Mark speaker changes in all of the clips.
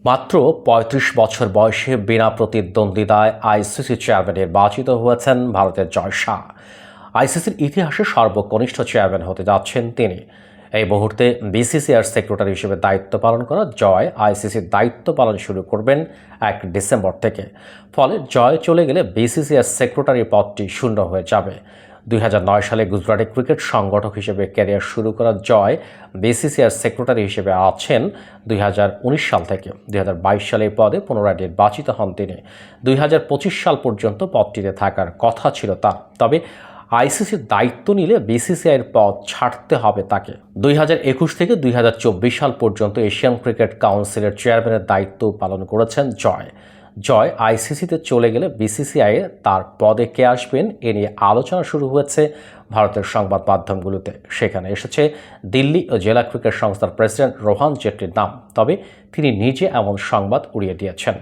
Speaker 1: মাত্র ৩৫ বছর বয়সে বিনা প্রতিদ্বন্দ্বিতায় আইসিসি চেয়ারম্যান নির্বাচিত হয়েছেন ভারতের জয় শাহ। আইসিসির ইতিহাসে সর্বকনিষ্ঠ চেয়ারম্যান হতে যাচ্ছেন তিনি। এই মুহূর্তে বিসিসিআইর সেক্রেটারি হিসেবে দায়িত্ব পালন করা জয় আইসিসির দায়িত্ব পালন শুরু করবেন ১ ডিসেম্বর থেকে। ফলে জয় চলে গেলে বিসিসিআইর সেক্রেটারি পদটি শূন্য হয়ে যাবে। ২০০৯ সালে গুজরাটে ক্রিকেট সংগঠক হিসেবে ক্যারিয়ার শুরু করা জয় বিসিসিআইর সেক্রেটারি হিসেবে আছেন ২০১৯ সাল থেকে। ২০২২ সালে এই পদে পুনরায় নির্বাচিত হন তিনি। ২০২৫ সাল পর্যন্ত পদটিতে থাকার কথা ছিল তার। তবে আইসিসির দায়িত্ব নিলে বিসিসিআইয়ের পদ ছাড়তে হবে তাকে। ২০২১ থেকে ২০২৪ সাল পর্যন্ত এশিয়ান ক্রিকেট কাউন্সিলের চেয়ারম্যানের দায়িত্ব পালন করেছেন জয় আইসিসিতে চলে গেলে বিসিসিআইয়ে তার পদে কে আসবেন এ নিয়ে আলোচনা শুরু হয়েছে ভারতের সংবাদ মাধ্যমগুলোতে। সেখানে এসেছে দিল্লি ও জেলা ক্রিকেট সংস্থার প্রেসিডেন্ট রোহান জেটলির নাম। তবে তিনি নিজে এমন সংবাদ উড়িয়ে দিয়েছেন।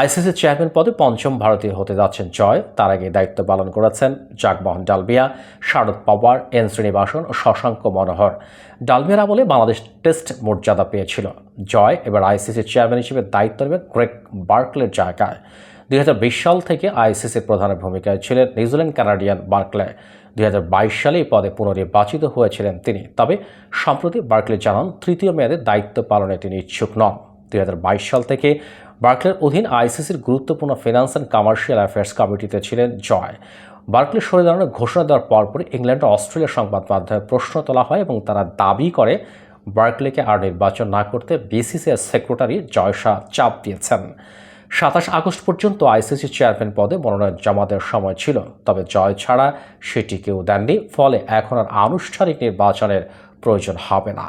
Speaker 1: আইসিসির চেয়ারম্যান পদে পঞ্চম ভারতীয় হতে যাচ্ছেন জয়। তার আগে দায়িত্ব পালন করেছেন জাগমোহন ডালমিয়া, শারদ পাওয়ার, এন শ্রীনিবাসন ও শশাঙ্ক মনোহর। ডালমিয়ার আমলে বাংলাদেশ টেস্ট মর্যাদা পেয়েছিল। জয় এবার আইসিসির চেয়ারম্যান হিসেবে দায়িত্ব নেবেন গ্রেগ বার্কলের জায়গায়। ২০২০ সাল থেকে আইসিসির প্রধানের ভূমিকায় ছিলেন নিউজিল্যান্ড কানাডিয়ান বার্কলে। ২০২২ সালে এই পদে পুনর্নির্বাচিত হয়েছিলেন তিনি। তবে সম্প্রতি বার্কলে জানান তৃতীয় মেয়াদে দায়িত্ব পালনে তিনি ইচ্ছুক নন। ২০২২ সাল থেকে বার্কলের অধীন আইসিসির গুরুত্বপূর্ণ ফিনান্স অ্যান্ড কমার্শিয়াল অ্যাফেয়ার্স কমিটিতে ছিলেন জয়। বার্কলে সরে দাঁড়ানোর ঘোষণা দেওয়ার পরপরই ইংল্যান্ড ও অস্ট্রেলিয়ার সংবাদ মাধ্যমে প্রশ্ন তোলা হয় এবং তারা দাবি করে বার্কলেকে আর নির্বাচন না করতে বিসিসিআই সেক্রেটারি জয় শাহ চাপ দিয়েছেন। ২৭ আগস্ট পর্যন্ত আইসিসি চেয়ারম্যান পদে মনোনয়ন জমা দেওয়ার সময় ছিল, তবে জয় ছাড়া সেটি কেউ দেননি। ফলে এখন আর আনুষ্ঠানিক নির্বাচনের প্রয়োজন হবে না।